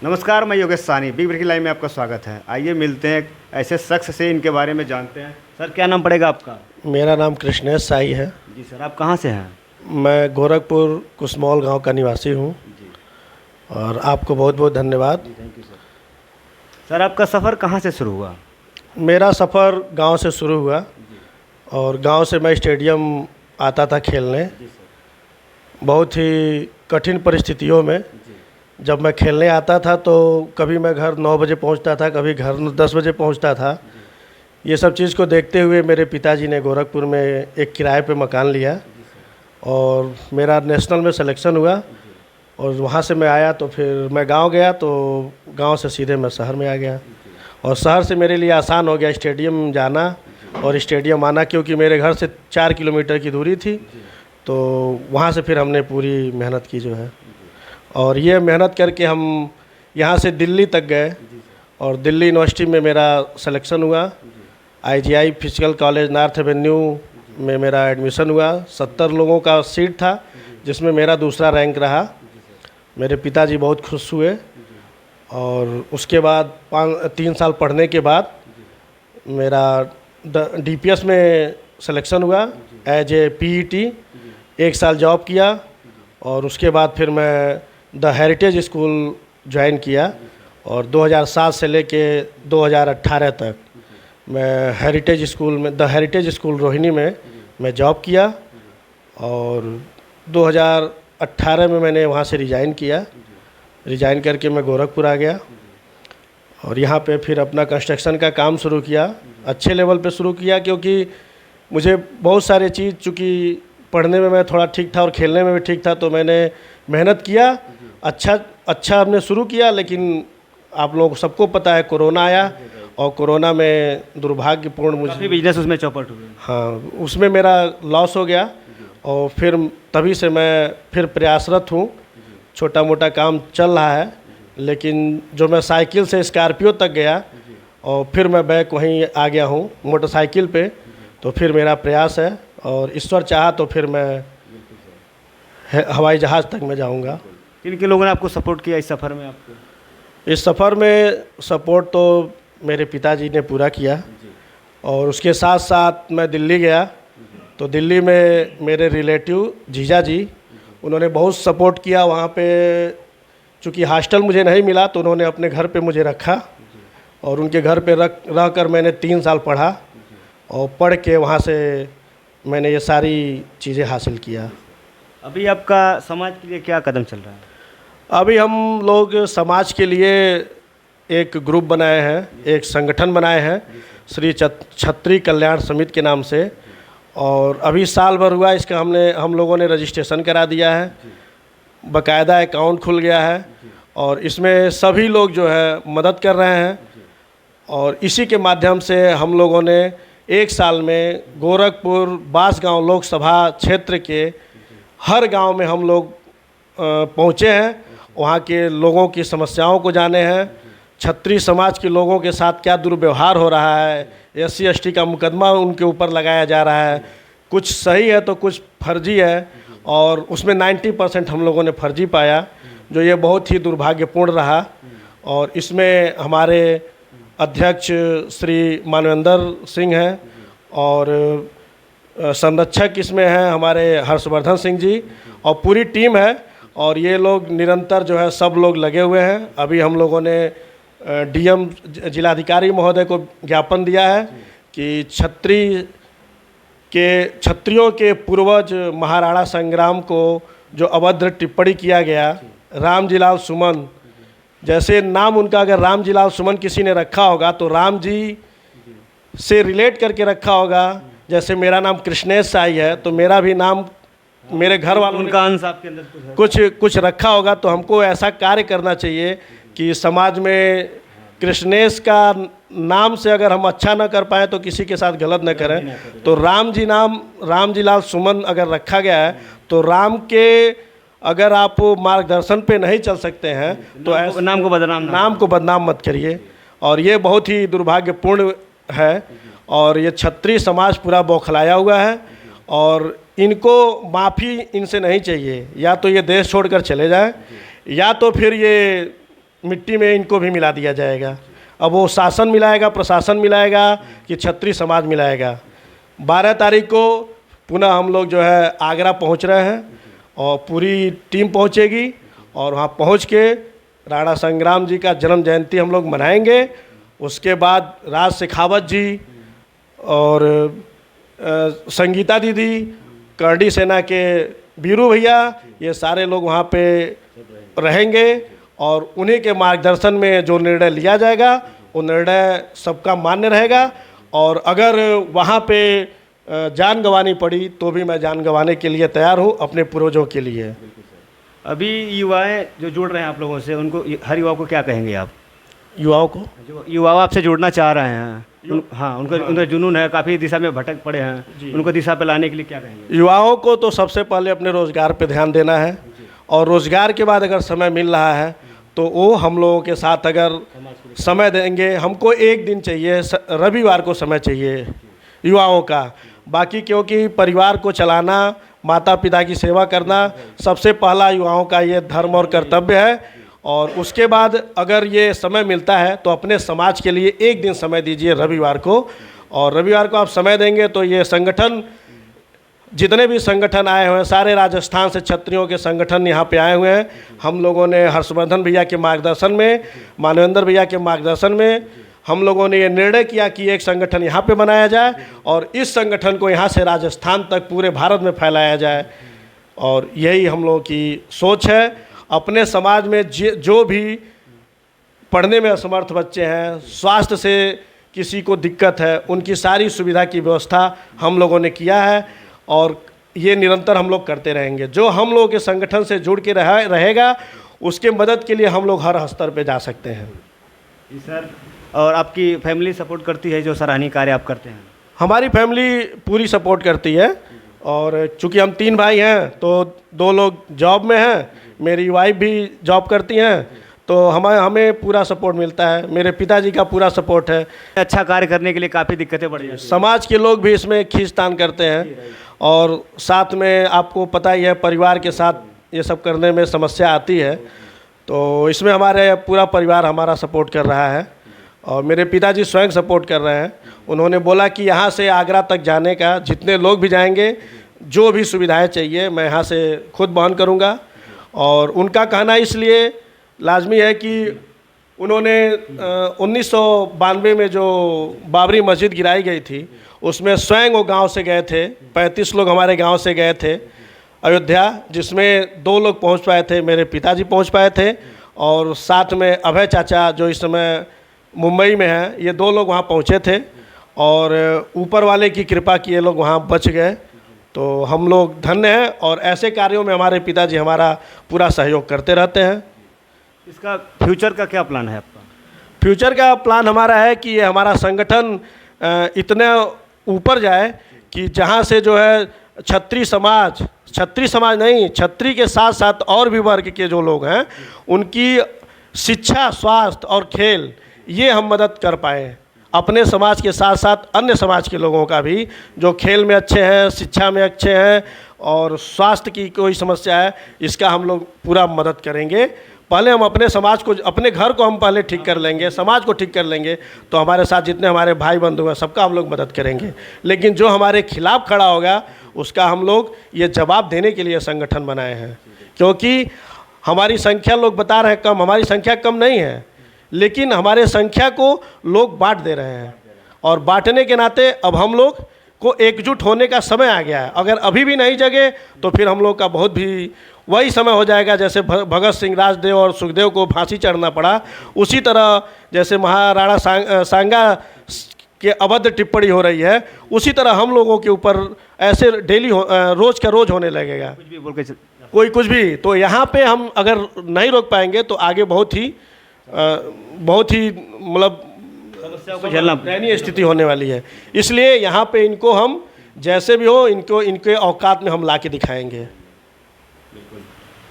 नमस्कार, मैं योगेश सानी, बिग ब्रेकिंग लाइव में आपका स्वागत है। आइए मिलते हैं एक ऐसे शख्स से, इनके बारे में जानते हैं। सर, क्या नाम पड़ेगा आपका? मेरा नाम कृष्णेश साई है। जी सर, आप कहाँ से हैं? मैं गोरखपुर कुसमौल गांव का निवासी हूं। जी और आपको बहुत बहुत धन्यवाद। जी, थैंक यू सर। सर, आपका सफ़र कहाँ से शुरू हुआ? मेरा सफ़र गांव से शुरू हुआ जी और गांव से मैं स्टेडियम आता था खेलने। जी सर। बहुत ही कठिन परिस्थितियों में जी जब मैं खेलने आता था तो कभी मैं घर 9 बजे पहुंचता था, कभी घर 10 बजे पहुंचता था। ये सब चीज़ को देखते हुए मेरे पिताजी ने गोरखपुर में एक किराए पे मकान लिया जी सर। और मेरा नेशनल में सिलेक्शन हुआ। जी और वहाँ से मैं आया तो फिर मैं गांव गया, तो गांव से सीधे मैं शहर में आ गया। जी और शहर से मेरे लिए आसान हो गया स्टेडियम जाना और स्टेडियम आना, क्योंकि मेरे घर से 4 किलोमीटर की दूरी थी। जी तो वहाँ से फिर हमने पूरी मेहनत की जो है, जी और ये मेहनत करके हम यहाँ से दिल्ली तक गए। जी सर। और दिल्ली यूनिवर्सिटी में मेरा सिलेक्शन हुआ। जी IGI physical college north avenue में मेरा एडमिशन हुआ। 70 लोगों का सीट था, जिसमें मेरा दूसरा रैंक रहा। जी सर। मेरे पिताजी बहुत खुश हुए। जी और उसके बाद 3 साल पढ़ने के बाद जी मेरा डीपीएस में सिलेक्शन हुआ एज ए पीईटी। जी 1 साल जॉब किया और उसके बाद फिर मैं द हेरिटेज स्कूल ज्वाइन किया। और 2007 से लेके 2018 तक मैं हेरिटेज स्कूल में, द हेरिटेज स्कूल रोहिणी में मैं जॉब किया। और 2018 में मैंने वहाँ से रिज़ाइन किया। रिज़ाइन करके मैं गोरखपुर आ गया और यहाँ पे फिर अपना कंस्ट्रक्शन का काम शुरू किया। अच्छे लेवल पे शुरू किया, क्योंकि मुझे बहुत सारे चीज़, चूँकि पढ़ने में मैं थोड़ा ठीक था और खेलने में भी ठीक था, तो मैंने मेहनत किया। अच्छा हमने शुरू किया, लेकिन आप लोग सबको पता है कोरोना आया और कोरोना में दुर्भाग्यपूर्ण काफ़ी मुझे, बिजनेस उसमें चौपट हुए। हाँ, उसमें मेरा लॉस हो गया। और फिर तभी से मैं फिर प्रयासरत हूँ। छोटा मोटा काम चल रहा है, लेकिन जो मैं साइकिल से स्कॉर्पियो तक गया और फिर मैं बैक वहीं आ गया हूँ मोटरसाइकिल पे। तो फिर मेरा प्रयास है और ईश्वर चाहा तो फिर मैं हवाई जहाज़ तक मैं जाऊँगा। किन किन लोगों ने आपको सपोर्ट किया इस सफ़र में आपको? इस सफ़र में सपोर्ट तो मेरे पिताजी ने पूरा किया। जी और उसके साथ साथ मैं दिल्ली गया, तो दिल्ली में मेरे रिलेटिव जीजा जी, उन्होंने बहुत सपोर्ट किया। वहाँ पे चूँकि हॉस्टल मुझे नहीं मिला, तो उन्होंने अपने घर पे मुझे रखा और उनके घर पे रह कर मैंने 3 साल पढ़ा। और पढ़ के वहाँ से मैंने ये सारी चीज़ें हासिल किया। अभी आपका समाज के लिए क्या कदम चल रहा है? अभी हम लोग समाज के लिए एक ग्रुप बनाए हैं, एक संगठन बनाए हैं, श्री छत्री कल्याण समिति के नाम से। और अभी साल भर हुआ इसका, हम लोगों ने रजिस्ट्रेशन करा दिया है, बाकायदा अकाउंट खुल गया है और इसमें सभी लोग जो है मदद कर रहे हैं। और इसी के माध्यम से हम लोगों ने 1 साल में गोरखपुर बांसगांव लोकसभा क्षेत्र के हर गांव में हम लोग पहुँचे हैं। वहाँ के लोगों की समस्याओं को जाने हैं, छत्री समाज के लोगों के साथ क्या दुर्व्यवहार हो रहा है, SC ST का मुकदमा उनके ऊपर लगाया जा रहा है, कुछ सही है तो कुछ फर्जी है। और उसमें 90% हम लोगों ने फर्जी पाया, जो ये बहुत ही दुर्भाग्यपूर्ण रहा। और इसमें हमारे अध्यक्ष श्री मानवेंद्र सिंह हैं और संरक्षक इसमें हैं हमारे हर्षवर्धन सिंह जी और पूरी टीम है। और ये लोग निरंतर जो है सब लोग लगे हुए हैं। अभी हम लोगों ने DM जिलाधिकारी महोदय को ज्ञापन दिया है कि क्षत्रियों के पूर्वज महाराणा संग्राम को जो अभद्र टिप्पणी किया गया, रामजीलाल सुमन, जैसे नाम उनका अगर रामजीलाल सुमन किसी ने रखा होगा तो राम जी से रिलेट करके रखा होगा। जैसे मेरा नाम कृष्णेश साई है, तो मेरा भी नाम मेरे घर वालों ने उनका अंश आपके अंदर कुछ रखा होगा। तो हमको ऐसा कार्य करना चाहिए कि समाज में कृष्णेश का नाम से अगर हम अच्छा ना कर पाए तो किसी के साथ गलत न करें। तो रामजीलाल सुमन अगर रखा गया है, तो राम के अगर आप मार्गदर्शन पे नहीं चल सकते हैं तो ऐसे नाम को बदनाम मत करिए। और ये बहुत ही दुर्भाग्यपूर्ण है और ये छत्री समाज पूरा बौखलाया हुआ है और इनको माफ़ी इनसे नहीं चाहिए। या तो ये देश छोड़कर चले जाएं, या तो फिर ये मिट्टी में इनको भी मिला दिया जाएगा। अब वो शासन मिलाएगा, प्रशासन मिलाएगा कि क्षत्रिय समाज मिलाएगा। 12 तारीख को पुनः हम लोग जो है आगरा पहुंच रहे हैं और पूरी टीम पहुंचेगी और वहां पहुंच के राणा संग्राम जी का जन्म जयंती हम लोग मनाएंगे। उसके बाद राज शेखावत जी और संगीता दीदी, करडी सेना के वीरू भैया, ये सारे लोग वहाँ पे रहेंगे और उन्हीं के मार्गदर्शन में जो निर्णय लिया जाएगा वो निर्णय सबका मान्य रहेगा। और अगर वहाँ पे जान गंवानी पड़ी तो भी मैं जान गंवाने के लिए तैयार हूँ अपने पूर्वजों के लिए। अभी युवाएं जो जुड़ रहे हैं आप लोगों से, उनको, हर युवा को क्या कहेंगे आप? युवाओं को, जो युवा आपसे जुड़ना चाह रहे हैं, हाँ, उनका जुनून है, काफ़ी दिशा में भटक पड़े हैं, उनको दिशा पे लाने के लिए क्या कहेंगे? युवाओं को तो सबसे पहले अपने रोज़गार पे ध्यान देना है और रोज़गार के बाद अगर समय मिल रहा है तो वो हम लोगों के साथ अगर समय देंगे। हमको एक दिन चाहिए, रविवार को समय चाहिए युवाओं का। बाकी क्योंकि परिवार को चलाना, माता पिता की सेवा करना सबसे पहला युवाओं का ये धर्म और कर्तव्य है। और उसके बाद अगर ये समय मिलता है तो अपने समाज के लिए एक दिन समय दीजिए रविवार को। और रविवार को आप समय देंगे तो ये संगठन, जितने भी संगठन आए हुए हैं, सारे राजस्थान से क्षत्रियों के संगठन यहाँ पे आए हुए हैं। हम लोगों ने हर्षवर्धन भैया के मार्गदर्शन में, मानवेंद्र भैया के मार्गदर्शन में हम लोगों ने ये निर्णय किया कि एक संगठन यहाँ पे बनाया जाए और इस संगठन को यहाँ से राजस्थान तक पूरे भारत में फैलाया जाए। और यही हम लोगों की सोच है। अपने समाज में जो भी पढ़ने में असमर्थ बच्चे हैं, स्वास्थ्य से किसी को दिक्कत है, उनकी सारी सुविधा की व्यवस्था हम लोगों ने किया है और ये निरंतर हम लोग करते रहेंगे। जो हम लोगों के संगठन से जुड़ के रहेगा उसके मदद के लिए हम लोग हर स्तर पे जा सकते हैं। जी सर, और आपकी फैमिली सपोर्ट करती है जो सराहनीय कार्य आप करते हैं? हमारी फैमिली पूरी सपोर्ट करती है और चूँकि हम 3 भाई हैं तो 2 लोग जॉब में हैं, मेरी वाइफ भी जॉब करती हैं, तो हमें पूरा सपोर्ट मिलता है। मेरे पिताजी का पूरा सपोर्ट है। अच्छा कार्य करने के लिए काफ़ी दिक्कतें बढ़ जाती हैं। समाज के लोग भी इसमें खींचतान करते हैं और साथ में आपको पता ही है परिवार के साथ ये सब करने में समस्या आती है, तो इसमें हमारे पूरा परिवार हमारा सपोर्ट कर रहा है और मेरे पिताजी स्वयं सपोर्ट कर रहे हैं। उन्होंने बोला कि यहाँ से आगरा तक जाने का जितने लोग भी जाएंगे, जो भी सुविधाएं चाहिए मैं यहाँ से खुद वहन करूँगा। और उनका कहना इसलिए लाजमी है कि उन्होंने 1992 में जो बाबरी मस्जिद गिराई गई थी उसमें स्वयं वो गांव से गए थे। 35 लोग हमारे गांव से गए थे अयोध्या, जिसमें 2 लोग पहुंच पाए थे, मेरे पिताजी पहुंच पाए थे और साथ में अभय चाचा जो इस समय मुंबई में हैं, ये 2 लोग वहां पहुंचे थे और ऊपर वाले की कृपा की ये लोग वहां बच गए। तो हम लोग धन्य हैं और ऐसे कार्यों में हमारे पिताजी हमारा पूरा सहयोग करते रहते हैं। इसका फ्यूचर का क्या प्लान है आपका? फ्यूचर का प्लान हमारा है कि ये हमारा संगठन इतने ऊपर जाए कि जहाँ से जो है क्षत्रिय समाज नहीं, क्षत्रिय के साथ साथ और भी वर्ग के जो लोग हैं उनकी शिक्षा, स्वास्थ्य और खेल, ये हम मदद कर पाएँ। अपने समाज के साथ साथ अन्य समाज के लोगों का भी जो खेल में अच्छे हैं, शिक्षा में अच्छे हैं और स्वास्थ्य की कोई समस्या है, इसका हम लोग पूरा मदद करेंगे। पहले हम अपने समाज को, अपने घर को हम पहले ठीक कर लेंगे, समाज को ठीक कर लेंगे, तो हमारे साथ जितने हमारे भाई बंधु हैं सबका हम लोग मदद करेंगे। लेकिन जो हमारे खिलाफ खड़ा होगा उसका हम लोग ये जवाब देने के लिए संगठन बनाए हैं। क्योंकि हमारी संख्या लोग बता रहे हैं कम, हमारी संख्या कम नहीं है, लेकिन हमारे संख्या को लोग बांट दे रहे हैं और बांटने के नाते अब हम लोग को एकजुट होने का समय आ गया है। अगर अभी भी नहीं जगे तो फिर हम लोग का बहुत भी वही समय हो जाएगा जैसे भगत सिंह, राजदेव और सुखदेव को फांसी चढ़ना पड़ा, उसी तरह जैसे महाराणा सांगा के अभद्र टिप्पणी हो रही है, उसी तरह हम लोगों के ऊपर ऐसे डेली रोज का रोज होने लगेगा। कुछ भी बोल के कोई कुछ भी, तो यहाँ पे हम अगर नहीं रोक पाएंगे तो आगे बहुत ही मतलब दयनीय स्थिति होने वाली है। इसलिए यहाँ पे इनको हम जैसे भी हो इनके औकात में हम ला के दिखाएंगे।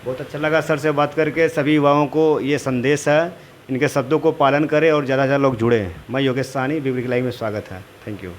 बहुत अच्छा लगा सर से बात करके। सभी युवाओं को ये संदेश है, इनके शब्दों को पालन करें और ज़्यादा से ज़्यादा लोग जुड़ें। मैं Yogesh Sahni, big breaking live में स्वागत है। Thank you.